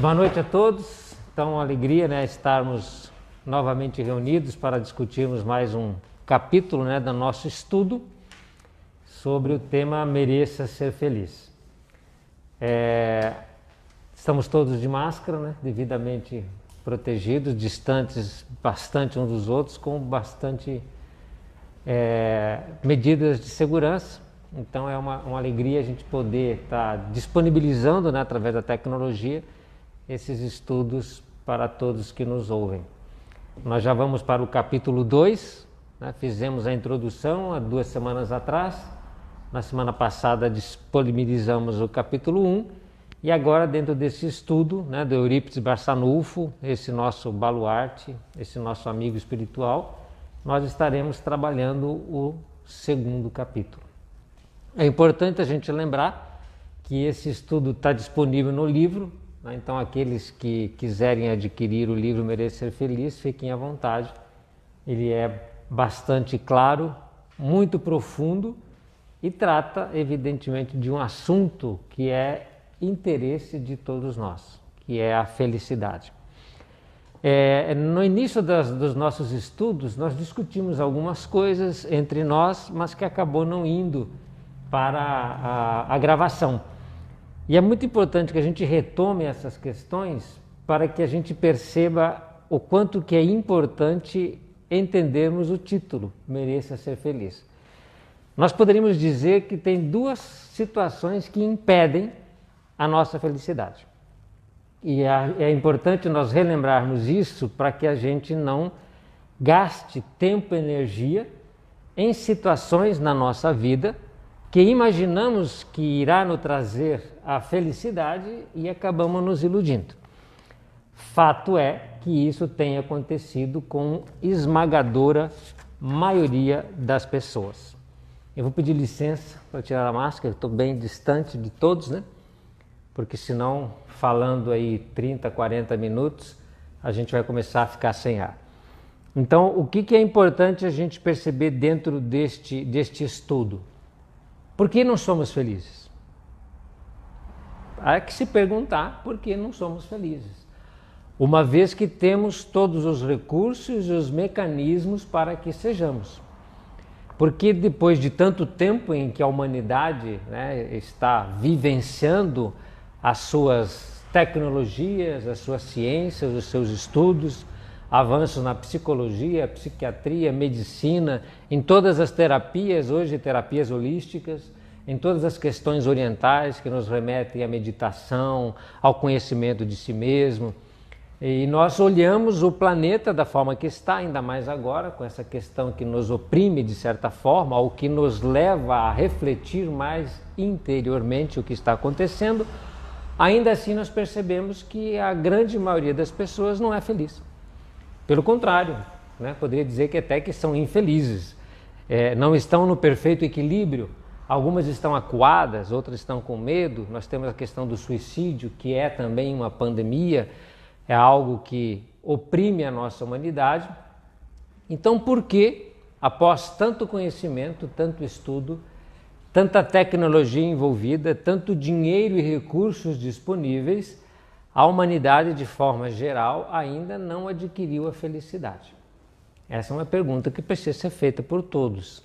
Boa noite a todos. Então, uma alegria, estarmos novamente reunidos para discutirmos mais um capítulo, do nosso estudo sobre o tema Mereça Ser Feliz. Estamos todos de máscara, devidamente protegidos, distantes bastante uns dos outros, com bastante medidas de segurança. Então é uma alegria a gente poder estar disponibilizando, através da tecnologia, esses estudos para todos que nos ouvem. Nós já vamos para o capítulo 2, fizemos a introdução há 2 semanas atrás, na semana passada disponibilizamos o capítulo 1, e agora dentro desse estudo, do Eurípides Barçanufo, esse nosso baluarte, esse nosso amigo espiritual, nós estaremos trabalhando o 2º capítulo. É importante a gente lembrar que esse estudo está disponível no livro, então aqueles que quiserem adquirir o livro Mereça Ser Feliz, fiquem à vontade. Ele é bastante claro, muito profundo e trata evidentemente de um assunto que é interesse de todos nós, que é a felicidade. No início dos nossos estudos, nós discutimos algumas coisas entre nós, mas que acabou não indo para a gravação. E é muito importante que a gente retome essas questões para que a gente perceba o quanto que é importante entendermos o título, Mereça Ser Feliz. Nós poderíamos dizer que tem 2 situações que impedem a nossa felicidade. E é importante nós relembrarmos isso para que a gente não gaste tempo e energia em situações na nossa vida que imaginamos que irá nos trazer a felicidade e acabamos nos iludindo. Fato é que isso tem acontecido com esmagadora maioria das pessoas. Eu vou pedir licença para tirar a máscara, estou bem distante de todos, porque senão, falando aí 30, 40 minutos, a gente vai começar a ficar sem ar. Então, o que é importante a gente perceber dentro deste estudo? Por que não somos felizes? Há que se perguntar por que não somos felizes. Uma vez que temos todos os recursos e os mecanismos para que sejamos. Porque depois de tanto tempo em que a humanidade está vivenciando as suas tecnologias, as suas ciências, os seus estudos, avanços na psicologia, psiquiatria, medicina, em todas as terapias, hoje terapias holísticas, em todas as questões orientais que nos remetem à meditação, ao conhecimento de si mesmo. E nós olhamos o planeta da forma que está, ainda mais agora, com essa questão que nos oprime de certa forma, ou que nos leva a refletir mais interiormente o que está acontecendo. Ainda assim nós percebemos que a grande maioria das pessoas não é feliz. Pelo contrário, poderia dizer que até que são infelizes, não estão no perfeito equilíbrio, algumas estão acuadas, outras estão com medo. Nós temos a questão do suicídio, que é também uma pandemia, é algo que oprime a nossa humanidade. Então, por que, após tanto conhecimento, tanto estudo, tanta tecnologia envolvida, tanto dinheiro e recursos disponíveis, a humanidade, de forma geral, ainda não adquiriu a felicidade? Essa é uma pergunta que precisa ser feita por todos.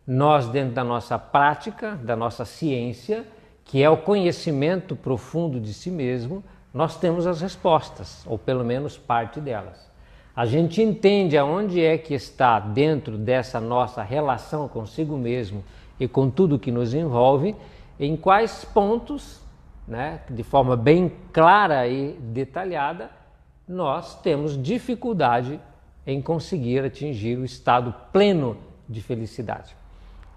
Nós, dentro da nossa prática, da nossa ciência, que é o conhecimento profundo de si mesmo, nós temos as respostas, ou pelo menos parte delas. A gente entende aonde é que está dentro dessa nossa relação consigo mesmo e com tudo que nos envolve, em quais pontos, de forma bem clara e detalhada, nós temos dificuldade em conseguir atingir o estado pleno de felicidade.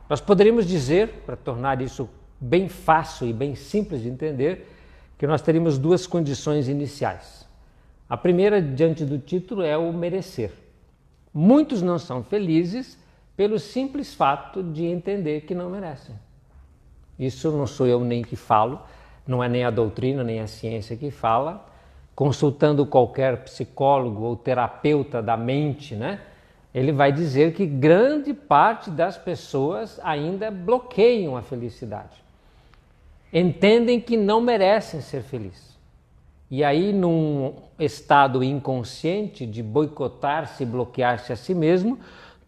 Nós poderíamos dizer, para tornar isso bem fácil e bem simples de entender, que nós teríamos 2 condições iniciais. A primeira, diante do título, é o merecer. Muitos não são felizes pelo simples fato de entender que não merecem. Isso não sou eu nem que falo, não é nem a doutrina, nem a ciência que fala. Consultando qualquer psicólogo ou terapeuta da mente, ele vai dizer que grande parte das pessoas ainda bloqueiam a felicidade. Entendem que não merecem ser felizes. E aí, num estado inconsciente de boicotar-se, bloquear-se a si mesmo,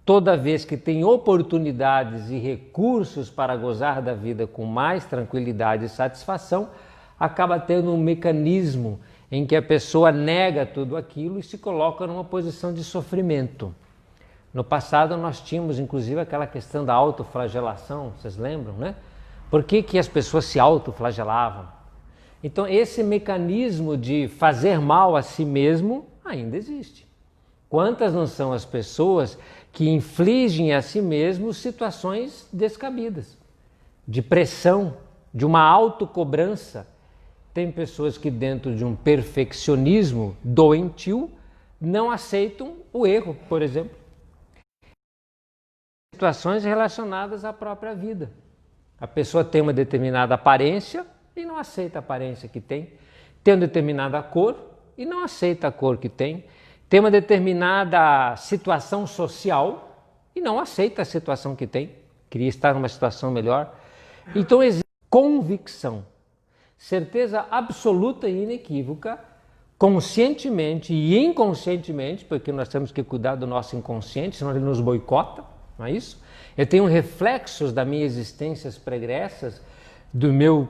toda vez que tem oportunidades e recursos para gozar da vida com mais tranquilidade e satisfação, acaba tendo um mecanismo em que a pessoa nega tudo aquilo e se coloca numa posição de sofrimento. No passado nós tínhamos inclusive aquela questão da autoflagelação, vocês lembram, né? Por que as pessoas se autoflagelavam? Então esse mecanismo de fazer mal a si mesmo ainda existe. Quantas não são as pessoas que infligem a si mesmo situações descabidas, de pressão, de uma autocobrança. Tem pessoas que dentro de um perfeccionismo doentio não aceitam o erro, por exemplo. Situações relacionadas à própria vida. A pessoa tem uma determinada aparência e não aceita a aparência que tem. Tem uma determinada cor e não aceita a cor que tem. Tem uma determinada situação social e não aceita a situação que tem. Queria estar numa situação melhor. Então existe convicção, certeza absoluta e inequívoca, conscientemente e inconscientemente, porque nós temos que cuidar do nosso inconsciente, senão ele nos boicota, não é isso? Eu tenho reflexos das minhas existências pregressas, do meu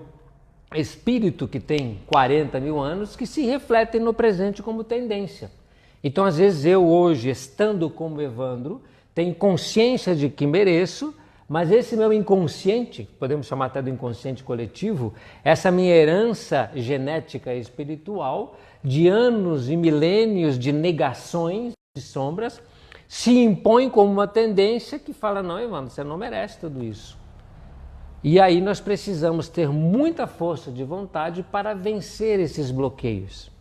espírito que tem 40 mil anos, que se refletem no presente como tendência. Então, às vezes, eu hoje, estando como Evandro, tenho consciência de que mereço, mas esse meu inconsciente, podemos chamar até do inconsciente coletivo, essa minha herança genética e espiritual, de anos e milênios de negações, de sombras, se impõe como uma tendência que fala, não, Evandro, você não merece tudo isso. E aí nós precisamos ter muita força de vontade para vencer esses bloqueios.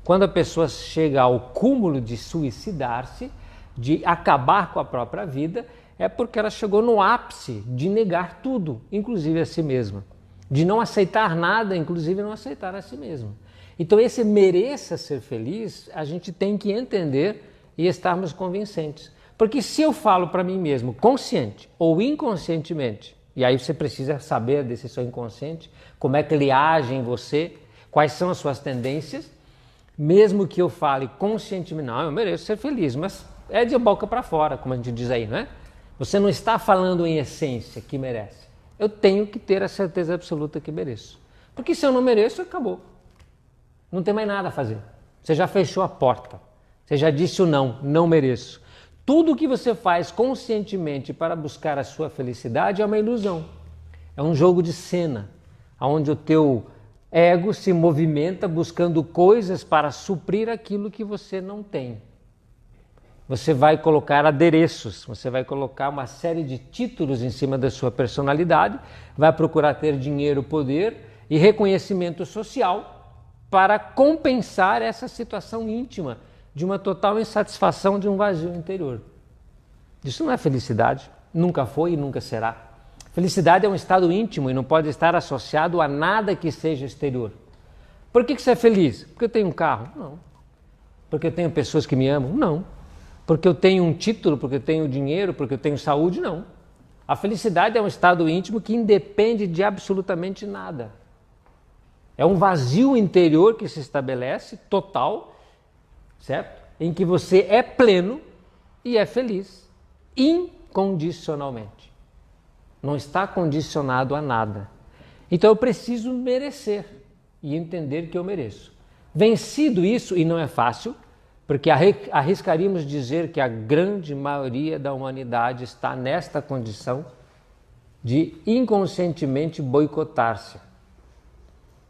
Quando a pessoa chega ao cúmulo de suicidar-se, de acabar com a própria vida, é porque ela chegou no ápice de negar tudo, inclusive a si mesma. De não aceitar nada, inclusive não aceitar a si mesma. Então esse mereça ser feliz, a gente tem que entender e estarmos convincentes. Porque se eu falo para mim mesmo, consciente ou inconscientemente, e aí você precisa saber desse seu inconsciente, como é que ele age em você, quais são as suas tendências, mesmo que eu fale conscientemente, não, eu mereço ser feliz, mas é de boca para fora, como a gente diz aí, não é? Você não está falando em essência que merece. Eu tenho que ter a certeza absoluta que mereço. Porque se eu não mereço, acabou. Não tem mais nada a fazer. Você já fechou a porta. Você já disse o não, não mereço. Tudo que você faz conscientemente para buscar a sua felicidade é uma ilusão. É um jogo de cena, onde o teu ego se movimenta buscando coisas para suprir aquilo que você não tem. Você vai colocar adereços, você vai colocar uma série de títulos em cima da sua personalidade, vai procurar ter dinheiro, poder e reconhecimento social para compensar essa situação íntima de uma total insatisfação, de um vazio interior. Isso não é felicidade, nunca foi e nunca será. Felicidade é um estado íntimo e não pode estar associado a nada que seja exterior. Por que você é feliz? Porque eu tenho um carro? Não. Porque eu tenho pessoas que me amam? Não. Porque eu tenho um título, porque eu tenho dinheiro, porque eu tenho saúde? Não. A felicidade é um estado íntimo que independe de absolutamente nada. É um vazio interior que se estabelece, total, certo? Em que você é pleno e é feliz, incondicionalmente. Não está condicionado a nada. Então eu preciso merecer e entender que eu mereço. Vencido isso, e não é fácil, porque arriscaríamos dizer que a grande maioria da humanidade está nesta condição de inconscientemente boicotar-se,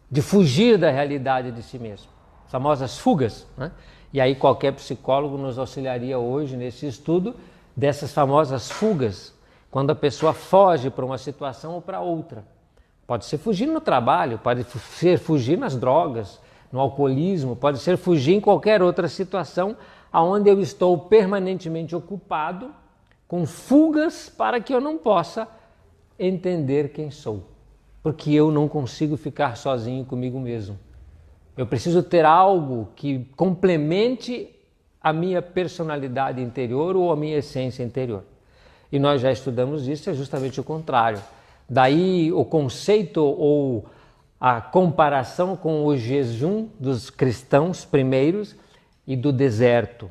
de fugir da realidade de si mesmo. As famosas fugas, né? E aí qualquer psicólogo nos auxiliaria hoje nesse estudo dessas famosas fugas, quando a pessoa foge para uma situação ou para outra. Pode ser fugir no trabalho, pode ser fugir nas drogas, no alcoolismo, pode ser fugir em qualquer outra situação onde eu estou permanentemente ocupado com fugas para que eu não possa entender quem sou, porque eu não consigo ficar sozinho comigo mesmo. Eu preciso ter algo que complemente a minha personalidade interior ou a minha essência interior. E nós já estudamos isso, é justamente o contrário. Daí o conceito ou a comparação com o jejum dos cristãos primeiros e do deserto,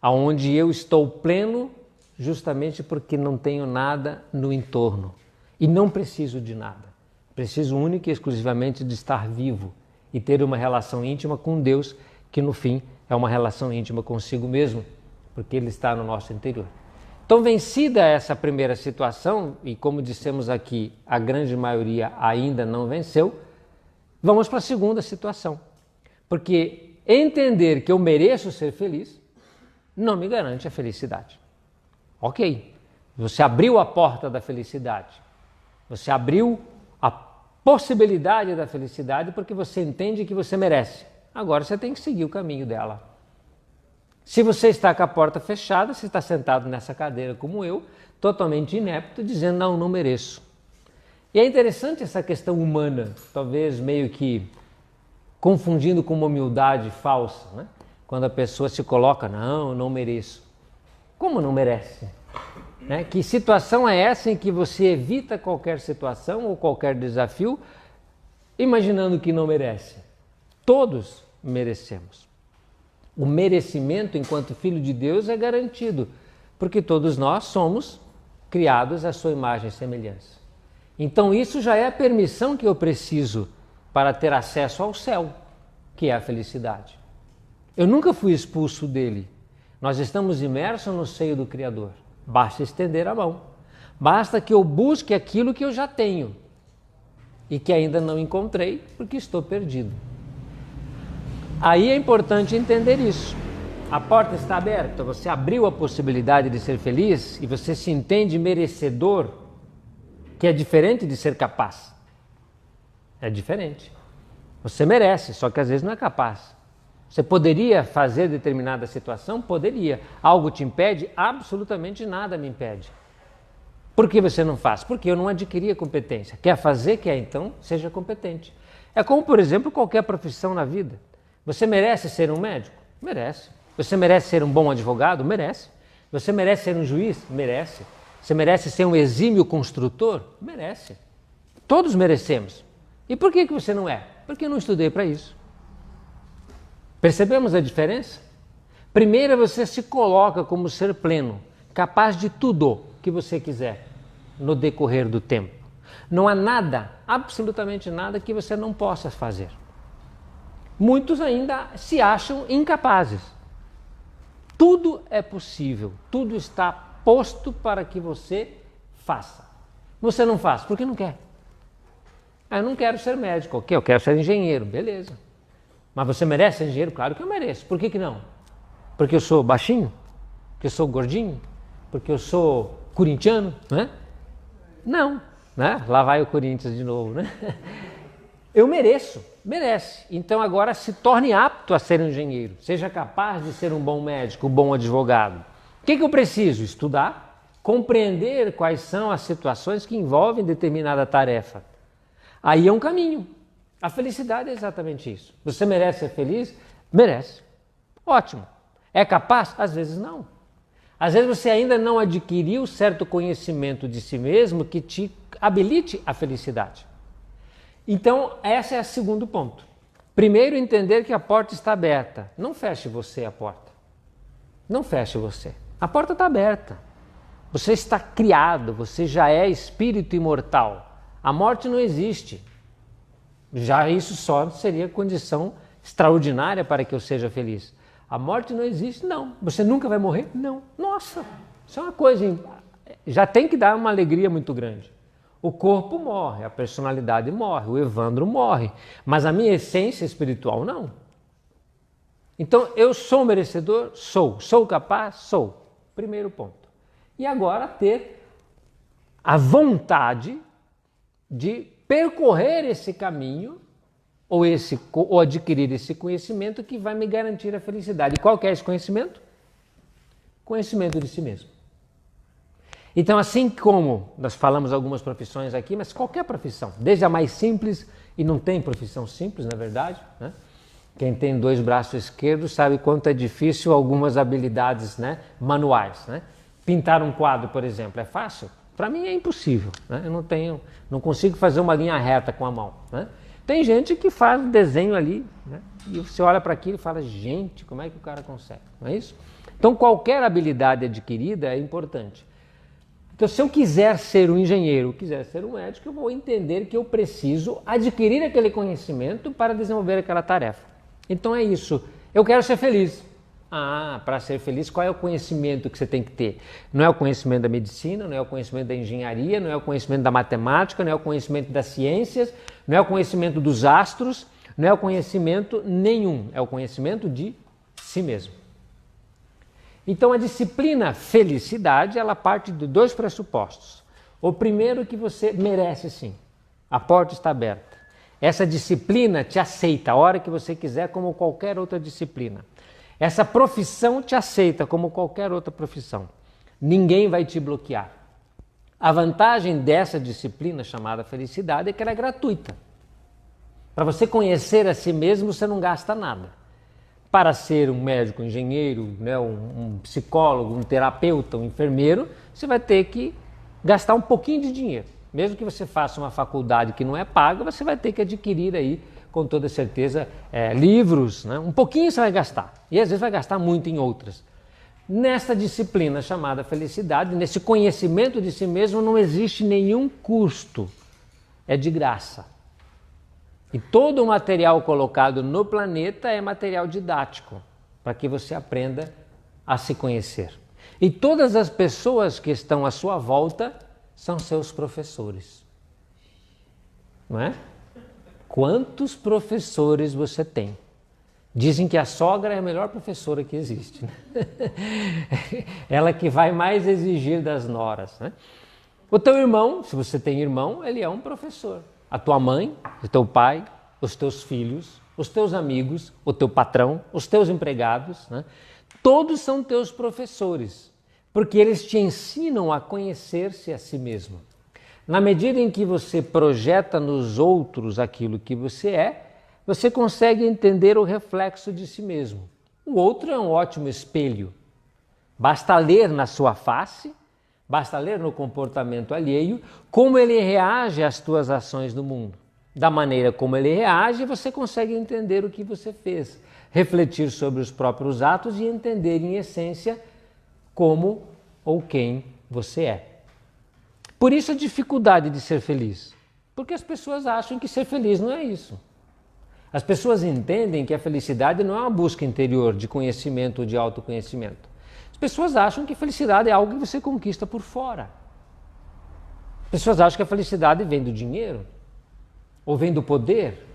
aonde eu estou pleno justamente porque não tenho nada no entorno e não preciso de nada. Preciso única e exclusivamente de estar vivo e ter uma relação íntima com Deus, que no fim é uma relação íntima consigo mesmo, porque Ele está no nosso interior. Então, vencida essa primeira situação, e como dissemos aqui, a grande maioria ainda não venceu, vamos para a segunda situação. Porque entender que eu mereço ser feliz não me garante a felicidade. Ok, você abriu a porta da felicidade, você abriu a possibilidade da felicidade porque você entende que você merece. Agora você tem que seguir o caminho dela. Se você está com a porta fechada, você está sentado nessa cadeira como eu, totalmente inepto, dizendo não mereço. E é interessante essa questão humana, talvez meio que confundindo com uma humildade falsa, né? Quando a pessoa se coloca, não mereço. Como não merece? Né? Que situação é essa em que você evita qualquer situação ou qualquer desafio, imaginando que não merece? Todos merecemos. O merecimento enquanto filho de Deus é garantido, porque todos nós somos criados à sua imagem e semelhança. Então isso já é a permissão que eu preciso para ter acesso ao céu, que é a felicidade. Eu nunca fui expulso dele. Nós estamos imersos no seio do Criador. Basta estender a mão. Basta que eu busque aquilo que eu já tenho e que ainda não encontrei porque estou perdido. Aí é importante entender isso. A porta está aberta, você abriu a possibilidade de ser feliz e você se entende merecedor, que é diferente de ser capaz. É diferente. Você merece, só que às vezes não é capaz. Você poderia fazer determinada situação? Poderia. Algo te impede? Absolutamente nada me impede. Por que você não faz? Porque eu não adquiri a competência. Quer fazer? Quer, então seja competente. É como, por exemplo, qualquer profissão na vida. Você merece ser um médico? Merece. Você merece ser um bom advogado? Merece. Você merece ser um juiz? Merece. Você merece ser um exímio construtor? Merece. Todos merecemos. E por que você não é? Porque eu não estudei para isso. Percebemos a diferença? Primeiro você se coloca como ser pleno, capaz de tudo que você quiser no decorrer do tempo. Não há nada, absolutamente nada que você não possa fazer. Muitos ainda se acham incapazes. Tudo é possível, tudo está posto para que você faça. Você não faz, porque não quer. Eu não quero ser médico, ok? Eu quero ser engenheiro, beleza. Mas você merece ser engenheiro? Claro que eu mereço. Por que não? Porque eu sou baixinho? Porque eu sou gordinho? Porque eu sou corintiano? Né? Não, né? Lá vai o Corinthians de novo, né? Eu mereço, merece. Então agora se torne apto a ser um engenheiro. Seja capaz de ser um bom médico, um bom advogado. O que eu preciso? Estudar, compreender quais são as situações que envolvem determinada tarefa. Aí é um caminho. A felicidade é exatamente isso. Você merece ser feliz? Merece. Ótimo. É capaz? Às vezes não. Às vezes você ainda não adquiriu certo conhecimento de si mesmo que te habilite a felicidade. Então, esse é o segundo ponto. Primeiro, entender que a porta está aberta. Não feche você a porta. Não feche você. A porta está aberta. Você está criado, você já é espírito imortal. A morte não existe. Já isso só seria condição extraordinária para que eu seja feliz. A morte não existe? Não. Você nunca vai morrer? Não. Nossa, isso é uma coisa, já tem que dar uma alegria muito grande. O corpo morre, a personalidade morre, o Evandro morre, mas a minha essência espiritual não. Então, eu sou merecedor? Sou. Sou capaz? Sou. Primeiro ponto. E agora ter a vontade de percorrer esse caminho ou adquirir esse conhecimento que vai me garantir a felicidade. E qual que é esse conhecimento? Conhecimento de si mesmo. Então, assim como nós falamos algumas profissões aqui, mas qualquer profissão, desde a mais simples, e não tem profissão simples, na verdade, né? Quem tem 2 braços esquerdos sabe quanto é difícil algumas habilidades, né, manuais, né? Pintar um quadro, por exemplo, é fácil? Para mim é impossível, né? Eu não consigo fazer uma linha reta com a mão, né? Tem gente que faz um desenho ali, né? E você olha para aquilo e fala, gente, como é que o cara consegue? Não é isso? Então qualquer habilidade adquirida é importante. Então se eu quiser ser um engenheiro, quiser ser um médico, eu vou entender que eu preciso adquirir aquele conhecimento para desenvolver aquela tarefa. Então é isso. Eu quero ser feliz. Ah, para ser feliz, qual é o conhecimento que você tem que ter? Não é o conhecimento da medicina, não é o conhecimento da engenharia, não é o conhecimento da matemática, não é o conhecimento das ciências, não é o conhecimento dos astros, não é o conhecimento nenhum, é o conhecimento de si mesmo. Então a disciplina felicidade, ela parte de dois pressupostos. O primeiro é que você merece sim, a porta está aberta. Essa disciplina te aceita a hora que você quiser, como qualquer outra disciplina. Essa profissão te aceita como qualquer outra profissão. Ninguém vai te bloquear. A vantagem dessa disciplina chamada felicidade é que ela é gratuita. Para você conhecer a si mesmo, você não gasta nada. Para ser um médico, um engenheiro, né, um psicólogo, um terapeuta, um enfermeiro, você vai ter que gastar um pouquinho de dinheiro. Mesmo que você faça uma faculdade que não é paga, você vai ter que adquirir aí, com toda certeza, livros, né? Um pouquinho você vai gastar, e às vezes vai gastar muito em outras. Nesta disciplina chamada felicidade, nesse conhecimento de si mesmo, não existe nenhum custo, é de graça. E todo o material colocado no planeta é material didático, para que você aprenda a se conhecer. E todas as pessoas que estão à sua volta são seus professores, não é? Quantos professores você tem? Dizem que a sogra é a melhor professora que existe, né? Ela que vai mais exigir das noras, né? O teu irmão, se você tem irmão, ele é um professor. A tua mãe, o teu pai, os teus filhos, os teus amigos, o teu patrão, os teus empregados, né? Todos são teus professores, porque eles te ensinam a conhecer-se a si mesmo. Na medida em que você projeta nos outros aquilo que você é, você consegue entender o reflexo de si mesmo. O outro é um ótimo espelho. Basta ler na sua face, basta ler no comportamento alheio, como ele reage às tuas ações no mundo. Da maneira como ele reage, você consegue entender o que você fez, refletir sobre os próprios atos e entender, em essência, como ou quem você é. Por isso a dificuldade de ser feliz, porque as pessoas acham que ser feliz não é isso. As pessoas entendem que a felicidade não é uma busca interior de conhecimento ou de autoconhecimento. As pessoas acham que felicidade é algo que você conquista por fora. As pessoas acham que a felicidade vem do dinheiro, ou vem do poder,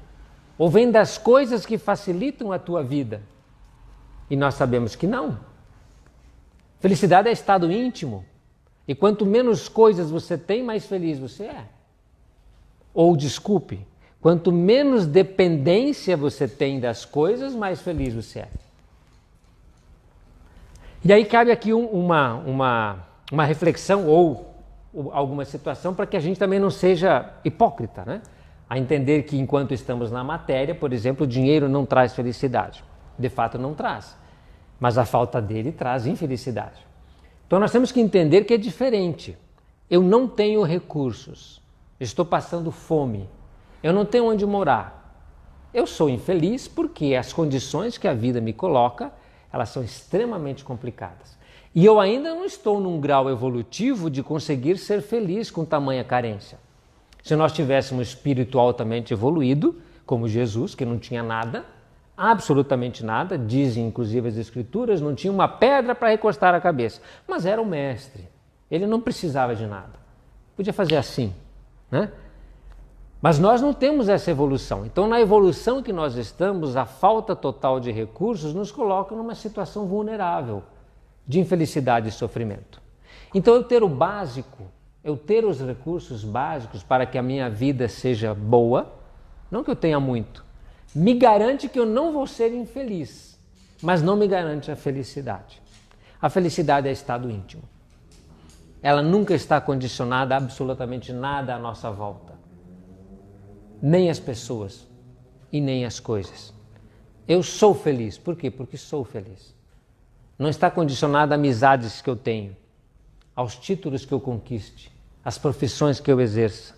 ou vem das coisas que facilitam a tua vida. E nós sabemos que não. Felicidade é estado íntimo. E quanto menos coisas você tem, mais feliz você é. Ou, desculpe, quanto menos dependência você tem das coisas, mais feliz você é. E aí cabe aqui uma reflexão ou alguma situação para que a gente também não seja hipócrita, né? A entender que enquanto estamos na matéria, por exemplo, o dinheiro não traz felicidade. De fato não traz, mas a falta dele traz infelicidade. Então nós temos que entender que é diferente. Eu não tenho recursos, estou passando fome, eu não tenho onde morar. Eu sou infeliz porque as condições que a vida me coloca, elas são extremamente complicadas. E eu ainda não estou num grau evolutivo de conseguir ser feliz com tamanha carência. Se nós tivéssemos um espírito altamente evoluído, como Jesus, que não tinha nada, absolutamente nada, dizem inclusive as escrituras, não tinha uma pedra para recostar a cabeça, mas era o mestre, ele não precisava de nada, podia fazer assim, né? Mas nós não temos essa evolução, então na evolução que nós estamos, a falta total de recursos nos coloca numa situação vulnerável de infelicidade e sofrimento. Então eu ter o básico, eu ter os recursos básicos para que a minha vida seja boa, não que eu tenha muito, me garante que eu não vou ser infeliz, mas não me garante a felicidade. A felicidade é estado íntimo. Ela nunca está condicionada a absolutamente nada à nossa volta. Nem as pessoas e nem as coisas. Eu sou feliz. Por quê? Porque sou feliz. Não está condicionada a amizades que eu tenho, aos títulos que eu conquiste, às profissões que eu exerça,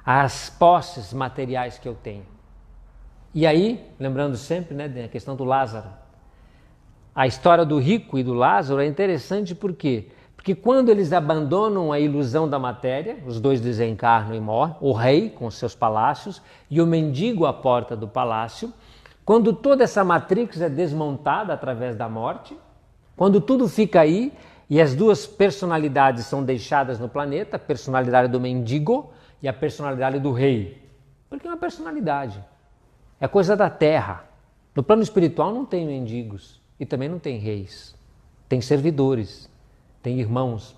às posses materiais que eu tenho. E aí, lembrando sempre, né, da questão do Lázaro, a história do rico e do Lázaro é interessante por quê? Porque quando eles abandonam a ilusão da matéria, os dois desencarnam e morrem, o rei com seus palácios e o mendigo à porta do palácio, quando toda essa matrix é desmontada através da morte, quando tudo fica aí e as duas personalidades são deixadas no planeta, a personalidade do mendigo e a personalidade do rei, porque é uma personalidade, é coisa da terra. No plano espiritual não tem mendigos e também não tem reis, tem servidores, tem irmãos.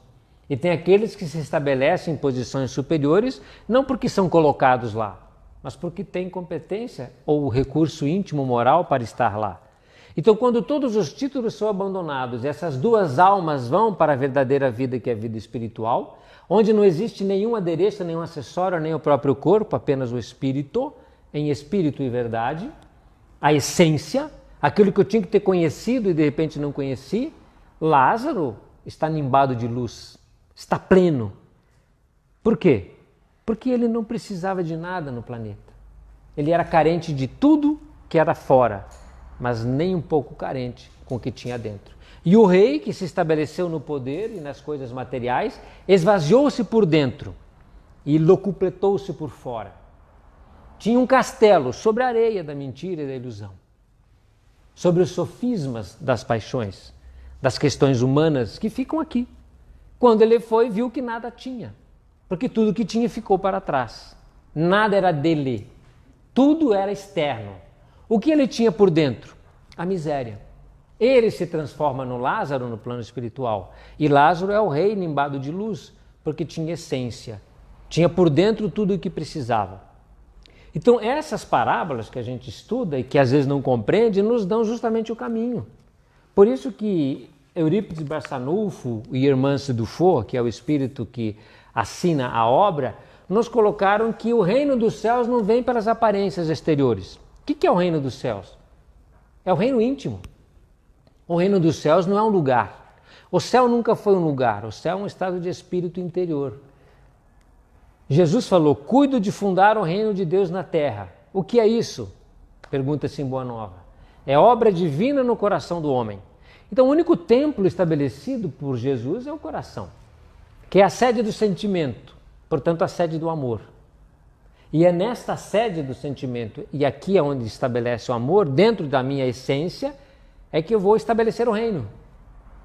E tem aqueles que se estabelecem em posições superiores, não porque são colocados lá, mas porque têm competência ou recurso íntimo moral para estar lá. Então, quando todos os títulos são abandonados, essas duas almas vão para a verdadeira vida, que é a vida espiritual, onde não existe nenhum adereço, nenhum acessório, nem o próprio corpo, apenas o espírito, em espírito e verdade, a essência, aquilo que eu tinha que ter conhecido e de repente não conheci. Lázaro está nimbado de luz, está pleno. Por quê? Porque ele não precisava de nada no planeta. Ele era carente de tudo que era fora, mas nem um pouco carente com o que tinha dentro. E o rei, que se estabeleceu no poder e nas coisas materiais, esvaziou-se por dentro e locupletou-se por fora. Tinha um castelo sobre a areia da mentira e da ilusão, sobre os sofismas das paixões, das questões humanas que ficam aqui. Quando ele foi, viu que nada tinha, porque tudo que tinha ficou para trás. Nada era dele, tudo era externo. O que ele tinha por dentro? A miséria. Ele se transforma no Lázaro no plano espiritual. E Lázaro é o rei nimbado de luz, porque tinha essência, tinha por dentro tudo o que precisava. Então essas parábolas que a gente estuda e que às vezes não compreende, nos dão justamente o caminho. Por isso que Eurípides Barçanufo e Hermance Dufour, que é o espírito que assina a obra, nos colocaram que o reino dos céus não vem pelas aparências exteriores. O que é o reino dos céus? É o reino íntimo. O reino dos céus não é um lugar. O céu nunca foi um lugar, o céu é um estado de espírito interior. Jesus falou, cuido de fundar o reino de Deus na terra. O que é isso? Pergunta-se em Boa Nova. É obra divina no coração do homem. Então o único templo estabelecido por Jesus é o coração, que é a sede do sentimento, portanto a sede do amor. E é nesta sede do sentimento, e aqui é onde estabelece o amor, dentro da minha essência, é que eu vou estabelecer o reino,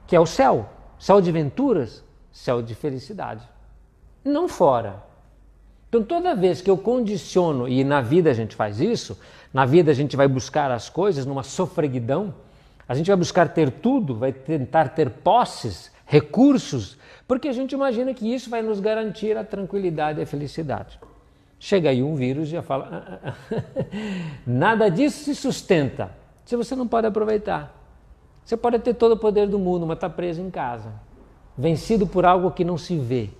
que é o céu, céu de venturas, céu de felicidade, não fora. Então toda vez que eu condiciono, e na vida a gente faz isso, na vida a gente vai buscar as coisas numa sofreguidão, a gente vai buscar ter tudo, vai tentar ter posses, recursos, porque a gente imagina que isso vai nos garantir a tranquilidade e a felicidade. Chega aí um vírus e já fala, nada disso se sustenta, se você não pode aproveitar. Você pode ter todo o poder do mundo, mas está preso em casa, vencido por algo que não se vê.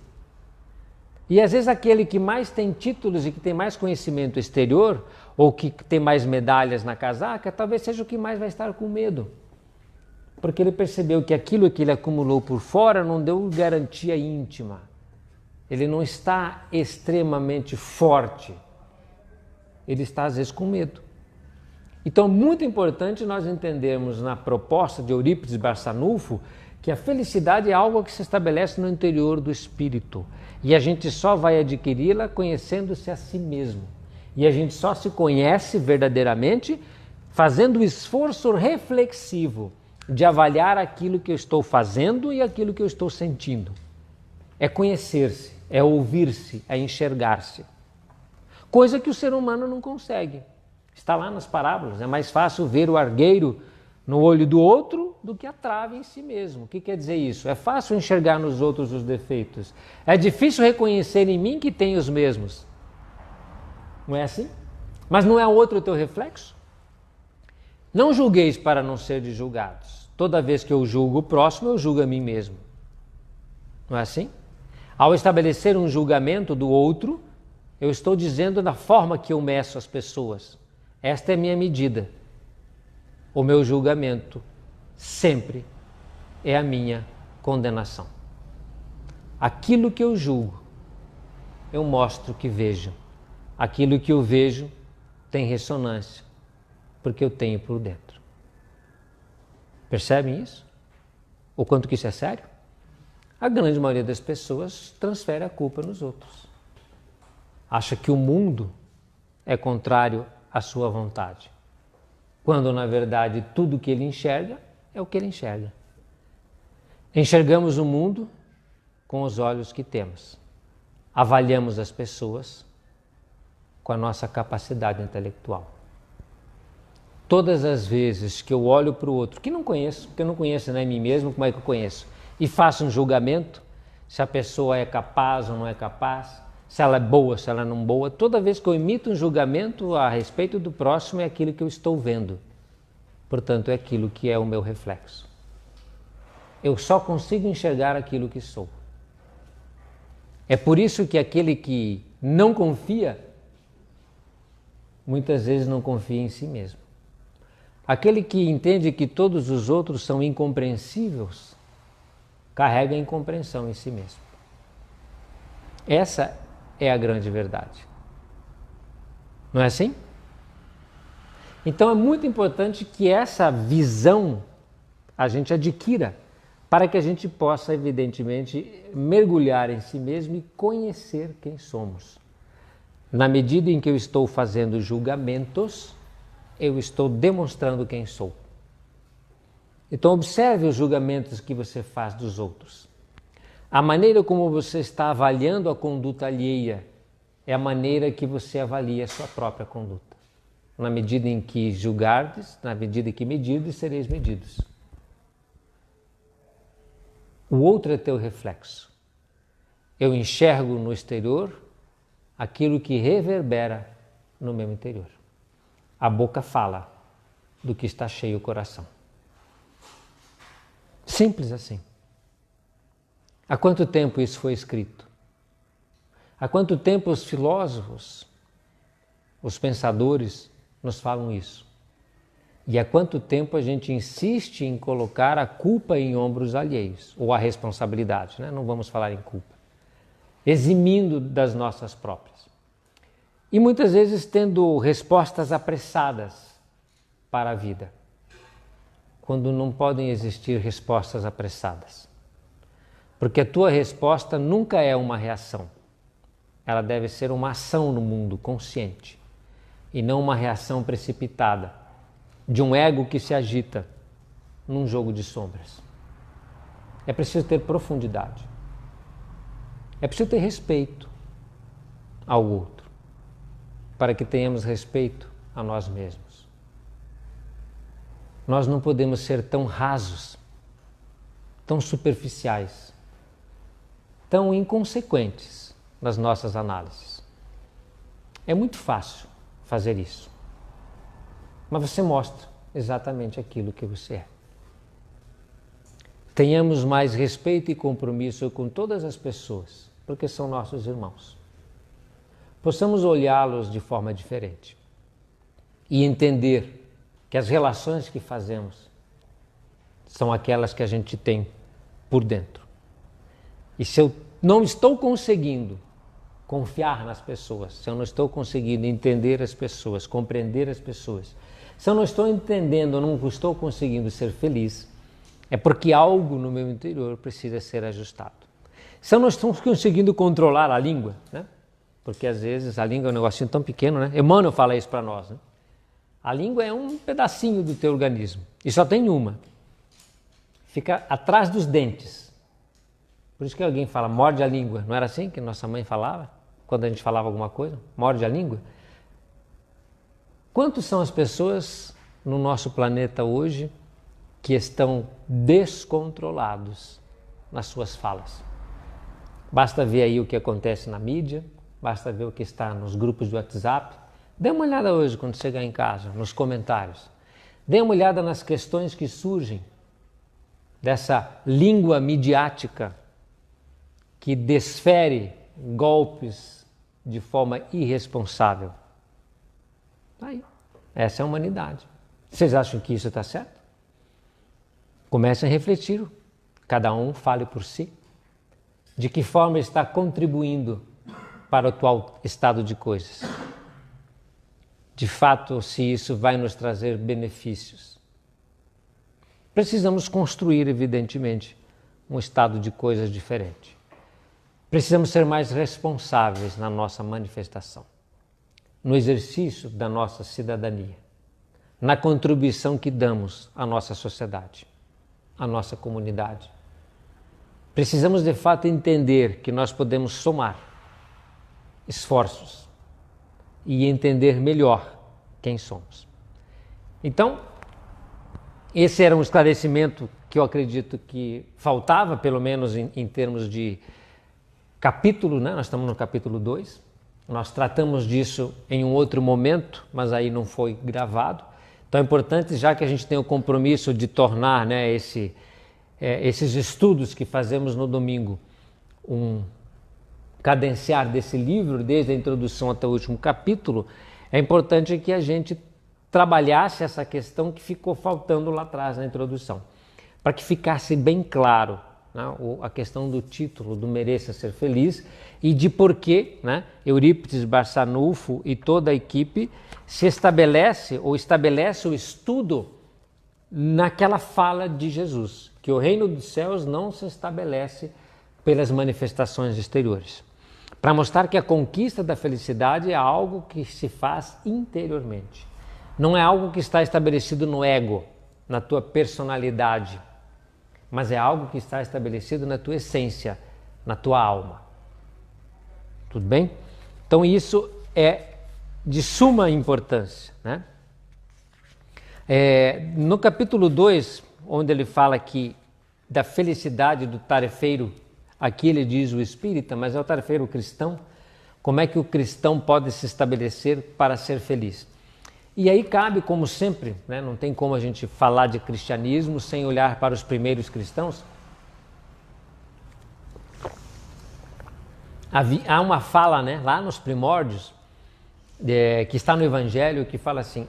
E às vezes aquele que mais tem títulos e que tem mais conhecimento exterior, ou que tem mais medalhas na casaca, talvez seja o que mais vai estar com medo. Porque ele percebeu que aquilo que ele acumulou por fora não deu garantia íntima. Ele não está extremamente forte. Ele está às vezes com medo. Então, muito importante nós entendermos na proposta de Eurípides Barçanufo que a felicidade é algo que se estabelece no interior do espírito. E a gente só vai adquiri-la conhecendo-se a si mesmo. E a gente só se conhece verdadeiramente fazendo o esforço reflexivo de avaliar aquilo que eu estou fazendo e aquilo que eu estou sentindo. É conhecer-se, é ouvir-se, é enxergar-se. Coisa que o ser humano não consegue. Está lá nas parábolas. É mais fácil ver o argueiro no olho do outro do que a trave em si mesmo. O que quer dizer isso? É fácil enxergar nos outros os defeitos. É difícil reconhecer em mim que tenho os mesmos. Não é assim? Mas não é outro o teu reflexo? Não julgueis para não seres julgados. Toda vez que eu julgo o próximo, eu julgo a mim mesmo. Não é assim? Ao estabelecer um julgamento do outro, eu estou dizendo da forma que eu meço as pessoas. Esta é a minha medida. O meu julgamento sempre é a minha condenação. Aquilo que eu julgo, eu mostro que vejo. Aquilo que eu vejo tem ressonância porque eu tenho por dentro. Percebem isso? O quanto que isso é sério? A grande maioria das pessoas transfere a culpa nos outros. Acha que o mundo é contrário à sua vontade, quando na verdade tudo que ele enxerga é o que ele enxerga. Enxergamos o mundo com os olhos que temos. Avaliamos as pessoas com a nossa capacidade intelectual. Todas as vezes que eu olho para o outro, que não conheço, porque eu não conheço nem a mim mesmo, como é que eu conheço? E faço um julgamento, se a pessoa é capaz ou não é capaz, se ela é boa, se ela não é boa. Toda vez que eu emito um julgamento a respeito do próximo, é aquilo que eu estou vendo. Portanto, é aquilo que é o meu reflexo. Eu só consigo enxergar aquilo que sou. É por isso que aquele que não confia, muitas vezes não confia em si mesmo. Aquele que entende que todos os outros são incompreensíveis, carrega a incompreensão em si mesmo. Essa é a grande verdade. Não é assim? Então é muito importante que essa visão a gente adquira, para que a gente possa, evidentemente, mergulhar em si mesmo e conhecer quem somos. Na medida em que eu estou fazendo julgamentos, eu estou demonstrando quem sou. Então observe os julgamentos que você faz dos outros. A maneira como você está avaliando a conduta alheia é a maneira que você avalia a sua própria conduta. Na medida em que julgardes, na medida em que medirdes, sereis medidos. O outro é teu reflexo. Eu enxergo no exterior aquilo que reverbera no meu interior. A boca fala do que está cheio o coração. Simples assim. Há quanto tempo isso foi escrito? Há quanto tempo os filósofos, os pensadores nos falam isso? E há quanto tempo a gente insiste em colocar a culpa em ombros alheios, ou a responsabilidade, né? Não vamos falar em culpa. Eximindo das nossas próprias. E muitas vezes tendo respostas apressadas para a vida, quando não podem existir respostas apressadas. Porque a tua resposta nunca é uma reação. Ela deve ser uma ação no mundo consciente e não uma reação precipitada de um ego que se agita num jogo de sombras. É preciso ter profundidade. É preciso ter respeito ao outro, para que tenhamos respeito a nós mesmos. Nós não podemos ser tão rasos, tão superficiais, tão inconsequentes nas nossas análises. É muito fácil fazer isso, mas você mostra exatamente aquilo que você é. Tenhamos mais respeito e compromisso com todas as pessoas, porque são nossos irmãos. Possamos olhá-los de forma diferente e entender que as relações que fazemos são aquelas que a gente tem por dentro. E se eu não estou conseguindo confiar nas pessoas, se eu não estou conseguindo entender as pessoas, compreender as pessoas, se eu não estou entendendo, não estou conseguindo ser feliz, é porque algo no meu interior precisa ser ajustado. Se eu não estou conseguindo controlar a língua, né? Porque às vezes a língua é um negocinho tão pequeno, né? Emmanuel fala isso para nós, né? A língua é um pedacinho do teu organismo e só tem uma. Fica atrás dos dentes. Por isso que alguém fala, morde a língua. Não era assim que nossa mãe falava? Quando a gente falava alguma coisa? Morde a língua? Quantos são as pessoas no nosso planeta hoje que estão descontrolados nas suas falas? Basta ver aí o que acontece na mídia, basta ver o que está nos grupos de WhatsApp. Dê uma olhada hoje quando chegar em casa, nos comentários. Dê uma olhada nas questões que surgem dessa língua midiática que desfere golpes de forma irresponsável. Aí, essa é a humanidade. Vocês acham que isso está certo? Comecem a refletir. Cada um fale por si. De que forma está contribuindo para o atual estado de coisas? de fato, se isso vai nos trazer benefícios. Precisamos construir, evidentemente, um estado de coisas diferente. Precisamos ser mais responsáveis na nossa manifestação, no exercício da nossa cidadania, na contribuição que damos à nossa sociedade, à nossa comunidade. Precisamos, de fato, entender que nós podemos somar esforços e entender melhor quem somos. Então, esse era um esclarecimento que eu acredito que faltava, pelo menos em termos de capítulo, né? Nós estamos no capítulo 2, nós tratamos disso em um outro momento, mas aí não foi gravado. Então é importante, já que a gente tem o compromisso de tornar, né, esses estudos que fazemos no domingo, cadenciar desse livro, desde a introdução até o último capítulo, é importante que a gente trabalhasse essa questão que ficou faltando lá atrás na introdução, para que ficasse bem claro, né, a questão do título, do Mereça Ser Feliz, e de por que, né, Eurípides Barçanufo e toda a equipe se estabelece o estudo naquela fala de Jesus, que o reino dos céus não se estabelece pelas manifestações exteriores, para mostrar que a conquista da felicidade é algo que se faz interiormente. Não é algo que está estabelecido no ego, na tua personalidade, mas é algo que está estabelecido na tua essência, na tua alma. Tudo bem? Então isso é de suma importância, né? No capítulo 2, onde ele fala que da felicidade do tarefeiro, aqui ele diz o espírita, mas é o tarefeiro cristão, como é que o cristão pode se estabelecer para ser feliz? E aí cabe, como sempre, né, não tem como a gente falar de cristianismo sem olhar para os primeiros cristãos. Há uma fala, né, lá nos primórdios, que está no Evangelho, que fala assim: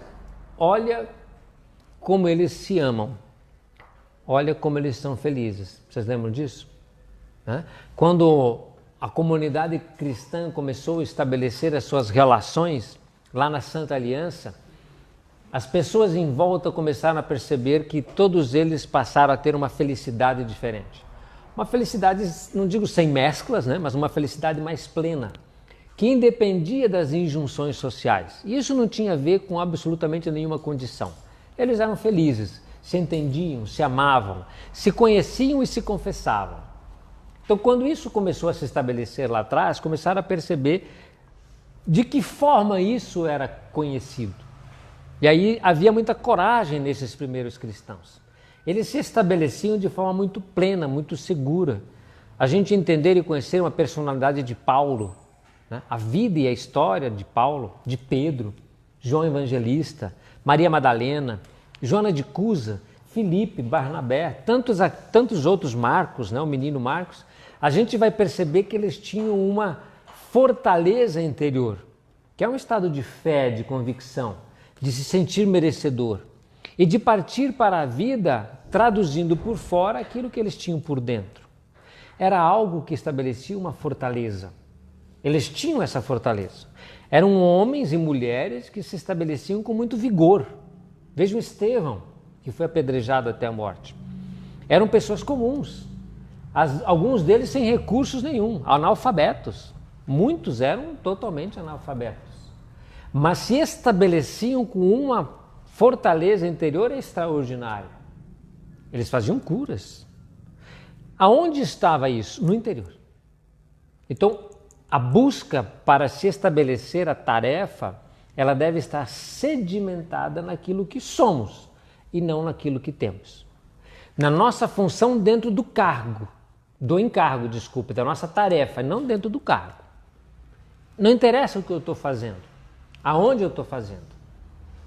olha como eles se amam, olha como eles são felizes. Vocês lembram disso? Quando a comunidade cristã começou a estabelecer as suas relações lá na Santa Aliança, as pessoas em volta começaram a perceber que todos eles passaram a ter uma felicidade diferente. Uma felicidade, não digo sem mesclas, né, mas uma felicidade mais plena, que independia das injunções sociais. E isso não tinha a ver com absolutamente nenhuma condição. Eles eram felizes, se entendiam, se amavam, se conheciam e se confessavam. Então, quando isso começou a se estabelecer lá atrás, começaram a perceber de que forma isso era conhecido. E aí havia muita coragem nesses primeiros cristãos. Eles se estabeleciam de forma muito plena, muito segura. A gente entender e conhecer uma personalidade de Paulo, né? A vida e a história de Paulo, de Pedro, João Evangelista, Maria Madalena, Joana de Cusa, Filipe, Barnabé, tantos outros Marcos, né? O menino Marcos, a gente vai perceber que eles tinham uma fortaleza interior, que é um estado de fé, de convicção, de se sentir merecedor e de partir para a vida traduzindo por fora aquilo que eles tinham por dentro. Era algo que estabelecia uma fortaleza. Eles tinham essa fortaleza. Eram homens e mulheres que se estabeleciam com muito vigor. Vejam Estevão, que foi apedrejado até a morte. Eram pessoas comuns, alguns deles sem recursos nenhum, analfabetos. Muitos eram totalmente analfabetos, mas se estabeleciam com uma fortaleza interior extraordinária. Eles faziam curas. Aonde estava isso? No interior. Então, a busca para se estabelecer a tarefa, ela deve estar sedimentada naquilo que somos e não naquilo que temos. Na nossa função dentro do encargo, da nossa tarefa, não dentro do cargo. Não interessa o que eu estou fazendo, aonde eu estou fazendo,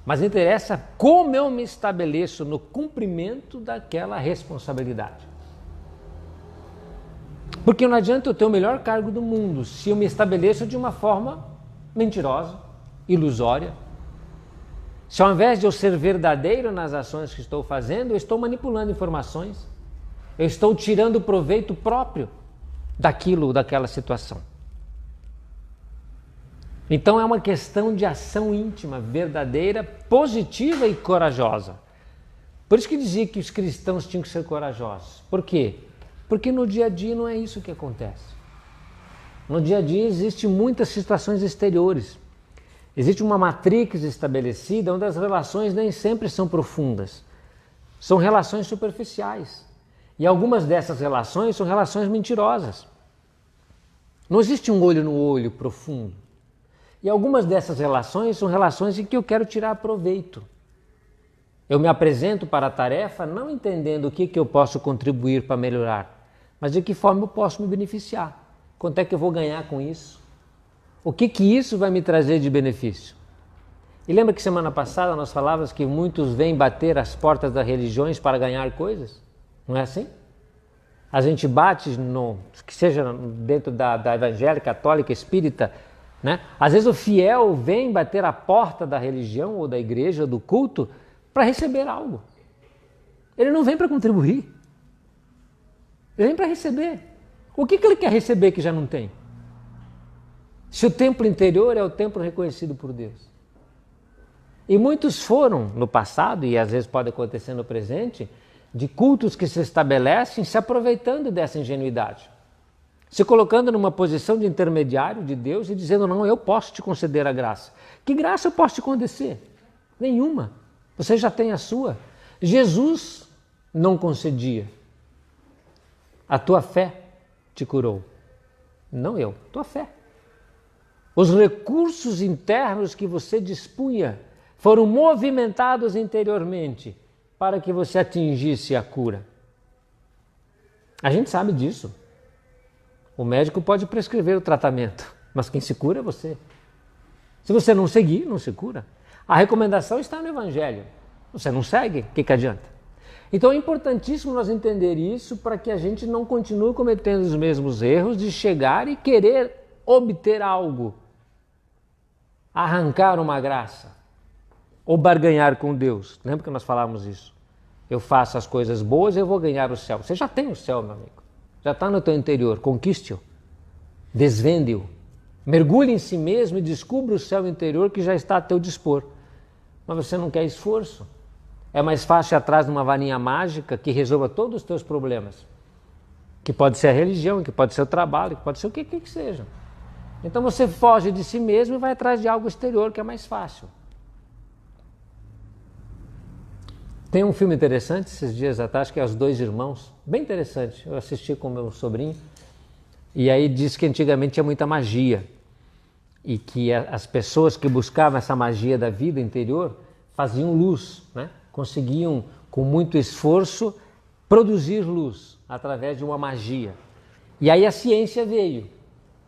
mas interessa como eu me estabeleço no cumprimento daquela responsabilidade. Porque não adianta eu ter o melhor cargo do mundo se eu me estabeleço de uma forma mentirosa, ilusória. Se ao invés de eu ser verdadeiro nas ações que estou fazendo, eu estou manipulando informações, eu estou tirando proveito próprio daquela situação. Então é uma questão de ação íntima, verdadeira, positiva e corajosa. Por isso que dizia que os cristãos tinham que ser corajosos. Por quê? Porque no dia a dia não é isso que acontece. No dia a dia existem muitas situações exteriores. Existe uma matrix estabelecida onde as relações nem sempre são profundas. São relações superficiais. E algumas dessas relações são relações mentirosas. Não existe um olho no olho profundo. E algumas dessas relações são relações em que eu quero tirar proveito. Eu me apresento para a tarefa não entendendo o que eu posso contribuir para melhorar, mas de que forma eu posso me beneficiar. Quanto é que eu vou ganhar com isso? O que isso vai me trazer de benefício? E lembra que semana passada nós falávamos que muitos vêm bater as portas das religiões para ganhar coisas? Não é assim? A gente bate, que seja dentro da evangélica, católica, espírita, né? Às vezes o fiel vem bater a porta da religião ou da igreja, do culto, para receber algo. Ele não vem para contribuir. Ele vem para receber. O que ele quer receber que já não tem? Se o templo interior é o templo reconhecido por Deus. E muitos foram no passado, e às vezes pode acontecer no presente, de cultos que se estabelecem se aproveitando dessa ingenuidade. Se colocando numa posição de intermediário de Deus e dizendo, não, eu posso te conceder a graça. Que graça eu posso te conceder? Nenhuma. Você já tem a sua. Jesus não concedia. A tua fé te curou. Não eu, tua fé. Os recursos internos que você dispunha foram movimentados interiormente para que você atingisse a cura. A gente sabe disso. O médico pode prescrever o tratamento, mas quem se cura é você. Se você não seguir, não se cura. A recomendação está no Evangelho. Você não segue, o que adianta? Então é importantíssimo nós entender isso para que a gente não continue cometendo os mesmos erros de chegar e querer obter algo, arrancar uma graça ou barganhar com Deus. Lembra que nós falávamos isso? Eu faço as coisas boas e eu vou ganhar o céu. Você já tem o céu, meu amigo. Já está no teu interior. Conquiste-o. Desvende-o. Mergulhe em si mesmo e descubra o céu interior que já está a teu dispor. Mas você não quer esforço. É mais fácil ir atrás de uma varinha mágica que resolva todos os teus problemas. Que pode ser a religião, que pode ser o trabalho, que pode ser o que seja. Então você foge de si mesmo e vai atrás de algo exterior que é mais fácil. Tem um filme interessante esses dias atrás, que é Os Dois Irmãos, bem interessante, eu assisti com meu sobrinho, e aí diz que antigamente tinha muita magia, e que as pessoas que buscavam essa magia da vida interior faziam luz, né? Conseguiam com muito esforço produzir luz através de uma magia. E aí a ciência veio.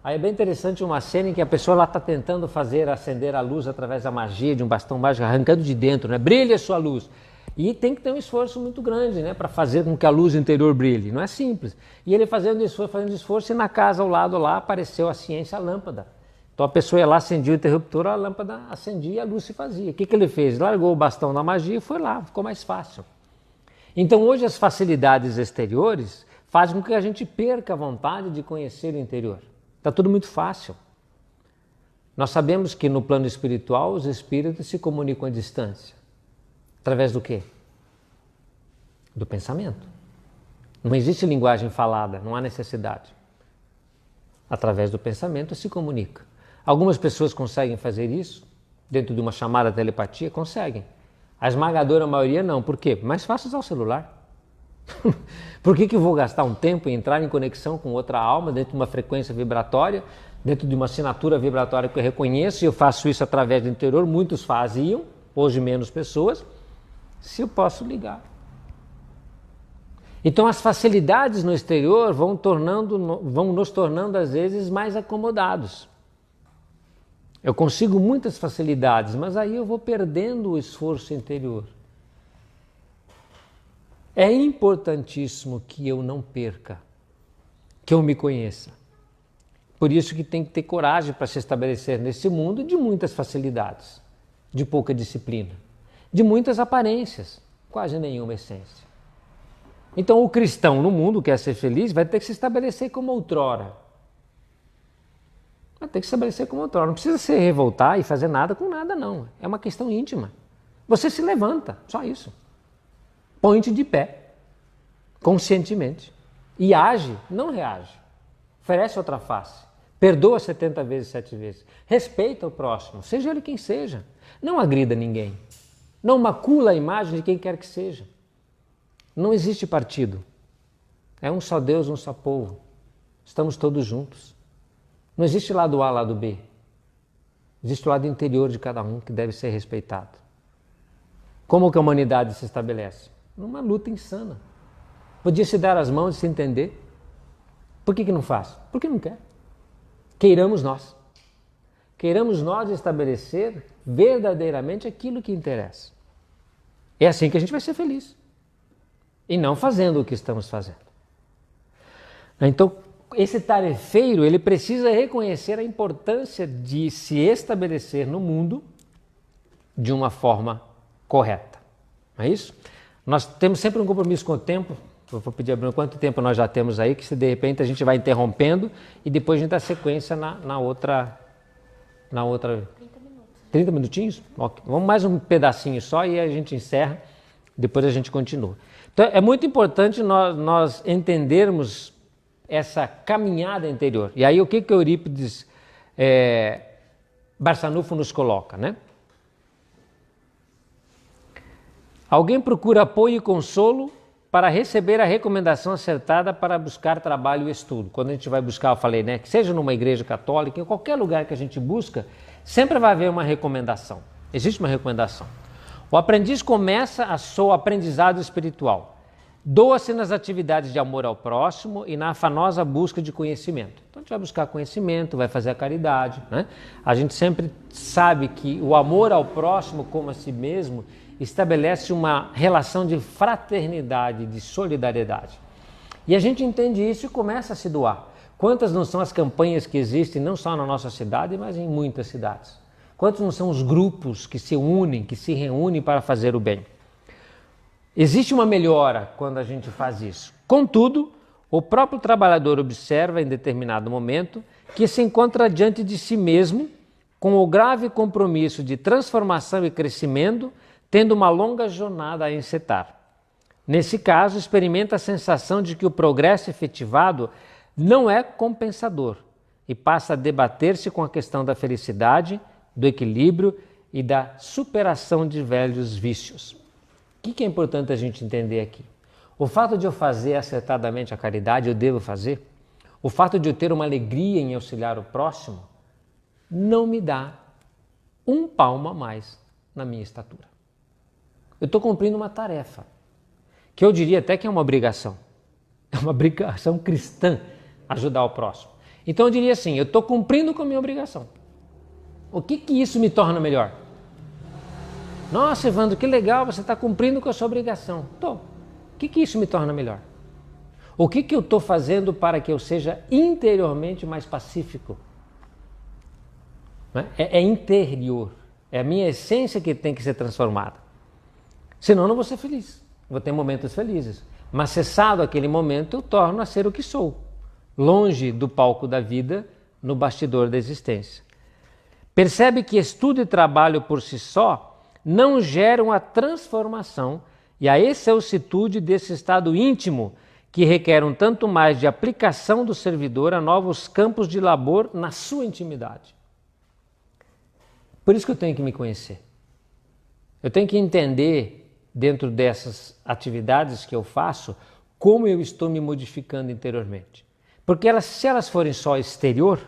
Aí é bem interessante uma cena em que a pessoa lá está tentando fazer acender a luz através da magia de um bastão mágico, arrancando de dentro, né? Brilha a sua luz. E tem que ter um esforço muito grande, né, para fazer com que a luz interior brilhe. Não é simples. E ele fazendo esforço, e na casa ao lado lá apareceu a ciência, a lâmpada. Então a pessoa ia lá, acendia o interruptor, a lâmpada acendia e a luz se fazia. O que ele fez? Largou o bastão da magia e foi lá, ficou mais fácil. Então hoje as facilidades exteriores fazem com que a gente perca a vontade de conhecer o interior. Está tudo muito fácil. Nós sabemos que no plano espiritual os espíritos se comunicam à distância. Através do quê? Do pensamento. Não existe linguagem falada, não há necessidade. Através do pensamento se comunica. Algumas pessoas conseguem fazer isso, dentro de uma chamada telepatia, conseguem. A esmagadora maioria não. Por quê? Mais fácil usar o celular. Por que eu vou gastar um tempo em entrar em conexão com outra alma, dentro de uma frequência vibratória, dentro de uma assinatura vibratória que eu reconheço, e eu faço isso através do interior, muitos faziam, hoje menos pessoas, se eu posso ligar. Então as facilidades no exterior vão nos tornando às vezes mais acomodados. Eu consigo muitas facilidades, mas aí eu vou perdendo o esforço interior. É importantíssimo que eu não perca, que eu me conheça. Por isso que tem que ter coragem para se estabelecer nesse mundo de muitas facilidades, de pouca disciplina, de muitas aparências, quase nenhuma essência. Então o cristão no mundo quer ser feliz, vai ter que se estabelecer como outrora. Mas tem que estabelecer como outrora. Não precisa se revoltar e fazer nada com nada, não. É uma questão íntima. Você se levanta, só isso. Põe-te de pé, conscientemente. E age, não reage. Oferece outra face. Perdoa 70 vezes, 7 vezes. Respeita o próximo, seja ele quem seja. Não agrida ninguém. Não macula a imagem de quem quer que seja. Não existe partido. É um só Deus, um só povo. Estamos todos juntos. Não existe lado A, lado B. Existe o lado interior de cada um que deve ser respeitado. Como que a humanidade se estabelece? Numa luta insana. Podia se dar as mãos e se entender. Por que não faz? Porque não quer. Queiramos nós. Queiramos nós estabelecer verdadeiramente aquilo que interessa. É assim que a gente vai ser feliz. E não fazendo o que estamos fazendo. Então, esse tarefeiro, ele precisa reconhecer a importância de se estabelecer no mundo de uma forma correta. Não é isso? Nós temos sempre um compromisso com o tempo. Eu vou pedir a Bruno quanto tempo nós já temos aí, que se de repente a gente vai interrompendo e depois a gente dá sequência na outra... 30 minutos. 30 minutinhos? Okay. Vamos mais um pedacinho só e a gente encerra, depois a gente continua. Então é muito importante nós entendermos essa caminhada interior. E aí o que Eurípides Barçanufo nos coloca, né? Alguém procura apoio e consolo para receber a recomendação acertada para buscar trabalho e estudo. Quando a gente vai buscar, eu falei, né, que seja numa igreja católica, em qualquer lugar que a gente busca, sempre vai haver uma recomendação. Existe uma recomendação. O aprendiz começa a seu aprendizado espiritual. Doa-se nas atividades de amor ao próximo e na afanosa busca de conhecimento. Então a gente vai buscar conhecimento, vai fazer a caridade, né? A gente sempre sabe que o amor ao próximo como a si mesmo estabelece uma relação de fraternidade, de solidariedade. E a gente entende isso e começa a se doar. Quantas não são as campanhas que existem, não só na nossa cidade, mas em muitas cidades? Quantos não são os grupos que se unem, que se reúnem para fazer o bem? Existe uma melhora quando a gente faz isso. Contudo, o próprio trabalhador observa em determinado momento que se encontra diante de si mesmo com o grave compromisso de transformação e crescimento, tendo uma longa jornada a encetar. Nesse caso, experimenta a sensação de que o progresso efetivado não é compensador e passa a debater-se com a questão da felicidade, do equilíbrio e da superação de velhos vícios. O que é importante a gente entender aqui? O fato de eu fazer acertadamente a caridade, eu devo fazer. O fato de eu ter uma alegria em auxiliar o próximo, não me dá um palmo a mais na minha estatura. Eu estou cumprindo uma tarefa, que eu diria até que é uma obrigação. É uma obrigação cristã ajudar o próximo. Então eu diria assim, eu estou cumprindo com a minha obrigação. O que isso me torna melhor? Nossa, Evandro, que legal, você está cumprindo com a sua obrigação. Estou. O que isso me torna melhor? O que eu estou fazendo para que eu seja interiormente mais pacífico? É interior. É a minha essência que tem que ser transformada. Senão eu não vou ser feliz. Vou ter momentos felizes. Mas cessado aquele momento, eu torno a ser o que sou. Longe do palco da vida, no bastidor da existência. Percebe que estudo e trabalho por si só não geram a transformação e a excelsitude desse estado íntimo que requer um tanto mais de aplicação do servidor a novos campos de labor na sua intimidade. Por isso que eu tenho que me conhecer. Eu tenho que entender, dentro dessas atividades que eu faço, como eu estou me modificando interiormente. Porque se elas forem só exterior,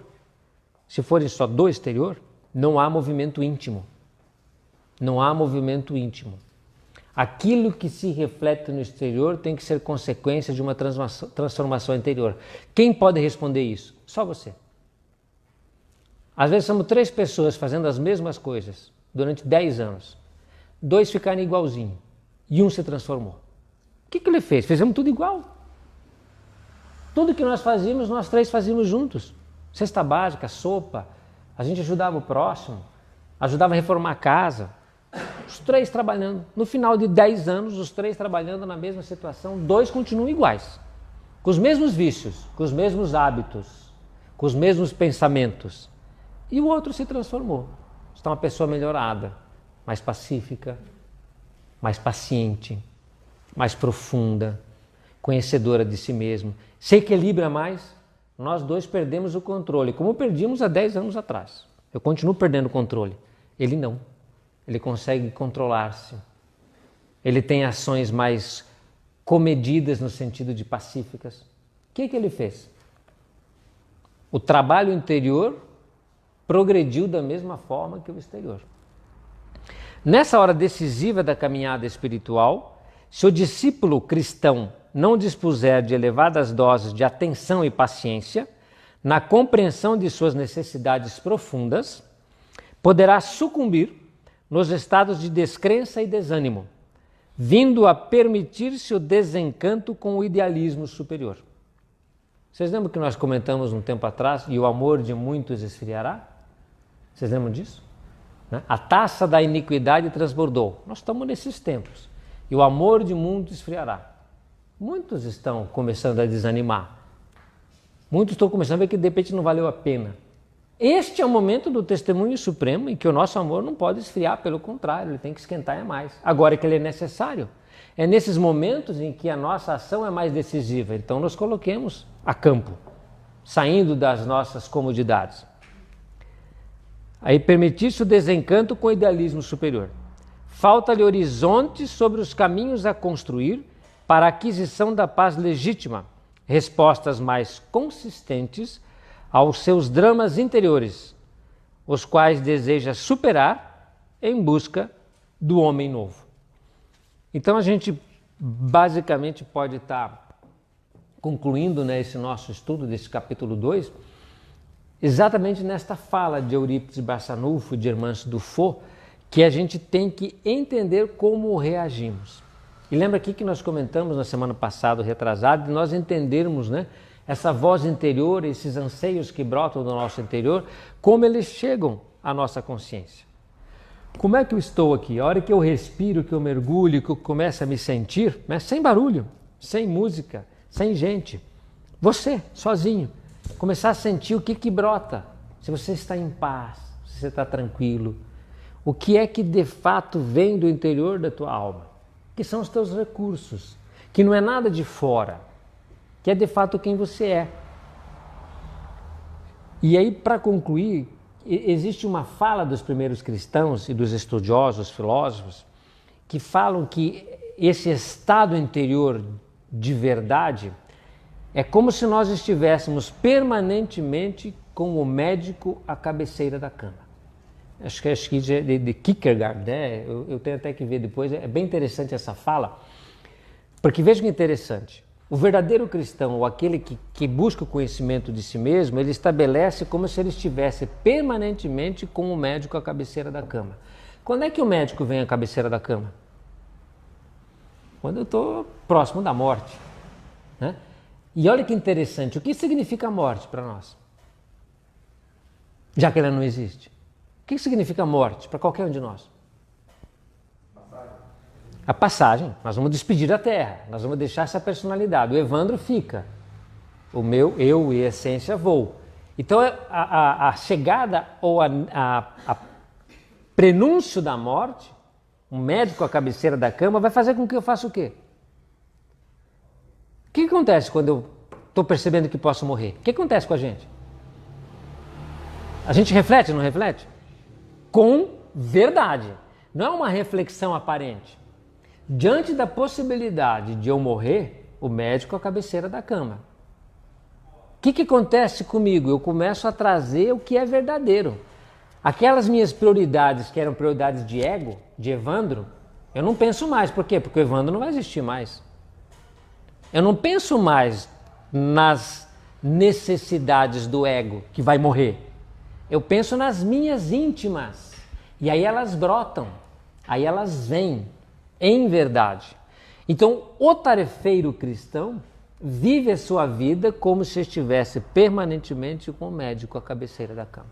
se forem só do exterior, não há movimento íntimo. Não há movimento íntimo. Aquilo que se reflete no exterior tem que ser consequência de uma transformação interior. Quem pode responder isso? Só você. Às vezes somos 3 pessoas fazendo as mesmas coisas durante 10 anos. 2 ficaram igualzinho e um se transformou. O que ele fez? Fizemos tudo igual. Tudo que nós fazíamos, nós 3 fazíamos juntos. Cesta básica, sopa, a gente ajudava o próximo, ajudava a reformar a casa. Os 3 trabalhando. No final de 10 anos, os 3 trabalhando na mesma situação, 2 continuam iguais. Com os mesmos vícios, com os mesmos hábitos, com os mesmos pensamentos. E o outro se transformou. Está uma pessoa melhorada, mais pacífica, mais paciente, mais profunda, conhecedora de si mesmo, se equilibra mais. Nós dois perdemos o controle, como perdíamos há 10 anos atrás. Eu continuo perdendo o controle. Ele não. Ele consegue controlar-se. Ele tem ações mais comedidas no sentido de pacíficas. O que ele fez? O trabalho interior progrediu da mesma forma que o exterior. Nessa hora decisiva da caminhada espiritual, se o discípulo cristão não dispuser de elevadas doses de atenção e paciência, na compreensão de suas necessidades profundas, poderá sucumbir nos estados de descrença e desânimo, vindo a permitir-se o desencanto com o idealismo superior. Vocês lembram que nós comentamos um tempo atrás, e o amor de muitos esfriará? Vocês lembram disso? A taça da iniquidade transbordou. Nós estamos nesses tempos. E o amor de muitos esfriará. Muitos estão começando a desanimar. Muitos estão começando a ver que de repente não valeu a pena. Este é o momento do testemunho supremo em que o nosso amor não pode esfriar, pelo contrário, ele tem que esquentar mais. Agora é que ele é necessário. É nesses momentos em que a nossa ação é mais decisiva. Então nos coloquemos a campo, saindo das nossas comodidades. Aí permitir-se o desencanto com o idealismo superior. Falta-lhe horizonte sobre os caminhos a construir para a aquisição da paz legítima, respostas mais consistentes aos seus dramas interiores, os quais deseja superar em busca do homem novo. Então a gente basicamente pode estar concluindo, né, esse nosso estudo desse capítulo 2, exatamente nesta fala de Eurípides Barçanufo, de Hermance Dufault, que a gente tem que entender como reagimos. E lembra aqui que nós comentamos na semana passada, retrasado, de nós entendermos, né, essa voz interior, esses anseios que brotam do nosso interior, como eles chegam à nossa consciência. Como é que eu estou aqui? A hora que eu respiro, que eu mergulho, que eu começo a me sentir, né, sem barulho, sem música, sem gente, você, sozinho, começar a sentir o que brota, se você está em paz, se você está tranquilo, o que é que de fato vem do interior da tua alma, que são os teus recursos, que não é nada de fora, que é de fato quem você é. E aí, para concluir, existe uma fala dos primeiros cristãos e dos estudiosos, filósofos, que falam que esse estado interior de verdade é como se nós estivéssemos permanentemente com o médico à cabeceira da cama. Acho que é de Kierkegaard, né? Eu tenho até que ver depois, é bem interessante essa fala, porque veja que interessante, o verdadeiro cristão, ou aquele que busca o conhecimento de si mesmo, ele estabelece como se ele estivesse permanentemente com o médico à cabeceira da cama. Quando é que o médico vem à cabeceira da cama? Quando eu estou próximo da morte, né? E olha que interessante, o que significa a morte para nós? Já que ela não existe. O que significa a morte para qualquer um de nós? A passagem. Nós vamos despedir da Terra, nós vamos deixar essa personalidade. O Evandro fica, o meu, eu e a essência vou. Então a chegada ou a prenúncio da morte, um médico à cabeceira da cama, vai fazer com que eu faça o quê? O que acontece quando eu estou percebendo que posso morrer? O que acontece com a gente? A gente reflete, não reflete? Com verdade. Não é uma reflexão aparente. Diante da possibilidade de eu morrer, o médico à cabeceira da cama. O que acontece comigo? Eu começo a trazer o que é verdadeiro. Aquelas minhas prioridades, que eram prioridades de ego, de Evandro, eu não penso mais. Por quê? Porque o Evandro não vai existir mais. Eu não penso mais nas necessidades do ego que vai morrer. Eu penso nas minhas íntimas. E aí elas brotam, aí elas vêm em verdade. Então, o tarefeiro cristão vive a sua vida como se estivesse permanentemente com o médico à cabeceira da cama.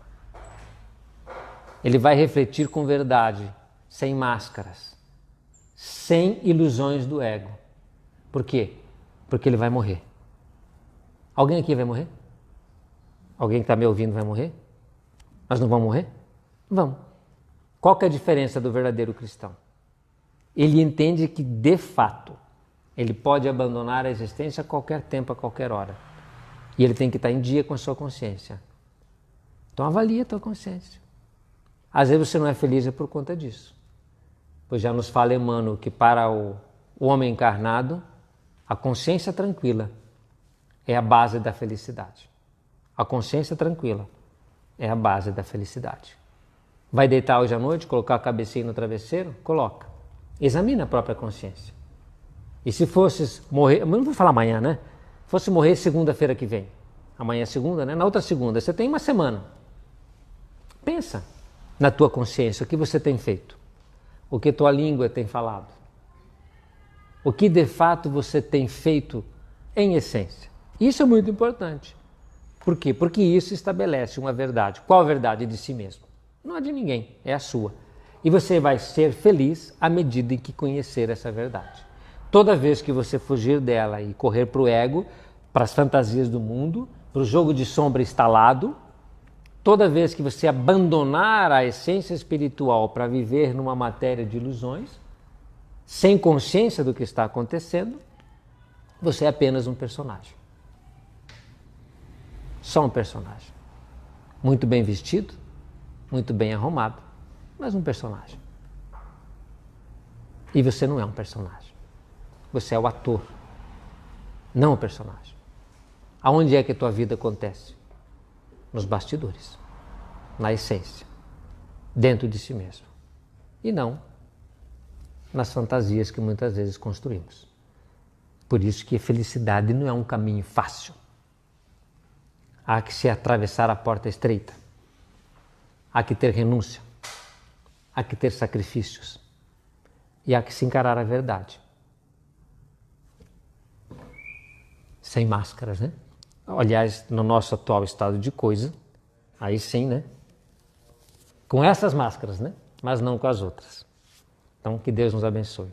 Ele vai refletir com verdade, sem máscaras, sem ilusões do ego. Por quê? Porque ele vai morrer. Alguém aqui vai morrer? Alguém que está me ouvindo vai morrer? Nós não vamos morrer? Vamos. Qual que é a diferença do verdadeiro cristão? Ele entende que, de fato, ele pode abandonar a existência a qualquer tempo, a qualquer hora. E ele tem que estar em dia com a sua consciência. Então avalie a tua consciência. Às vezes você não é feliz por conta disso. Pois já nos fala Emmanuel que para o homem encarnado, a consciência tranquila é a base da felicidade. A consciência tranquila é a base da felicidade. Vai deitar hoje à noite, colocar a cabecinha no travesseiro? Coloca. Examina a própria consciência. E se fosses morrer, eu não vou falar amanhã, né? Fosse morrer segunda-feira que vem. Amanhã é segunda, né? Na outra segunda, você tem uma semana. Pensa na tua consciência, o que você tem feito? O que tua língua tem falado? O que de fato você tem feito em essência? Isso é muito importante. Por quê? Porque isso estabelece uma verdade. Qual a verdade de si mesmo? Não é de ninguém, é a sua. E você vai ser feliz à medida em que conhecer essa verdade. Toda vez que você fugir dela e correr para o ego, para as fantasias do mundo, para o jogo de sombra instalado, toda vez que você abandonar a essência espiritual para viver numa matéria de ilusões, sem consciência do que está acontecendo, você é apenas um personagem. Só um personagem. Muito bem vestido, muito bem arrumado, mas um personagem. E você não é um personagem. Você é o ator, não o personagem. Aonde é que a tua vida acontece? Nos bastidores, na essência, dentro de si mesmo. E não nas fantasias que muitas vezes construímos. Por isso que a felicidade não é um caminho fácil. Há que se atravessar a porta estreita. Há que ter renúncia. Há que ter sacrifícios. E há que se encarar a verdade. Sem máscaras, né? Aliás, no nosso atual estado de coisa, aí sim, né? Com essas máscaras, né? Mas não com as outras. Então, que Deus nos abençoe.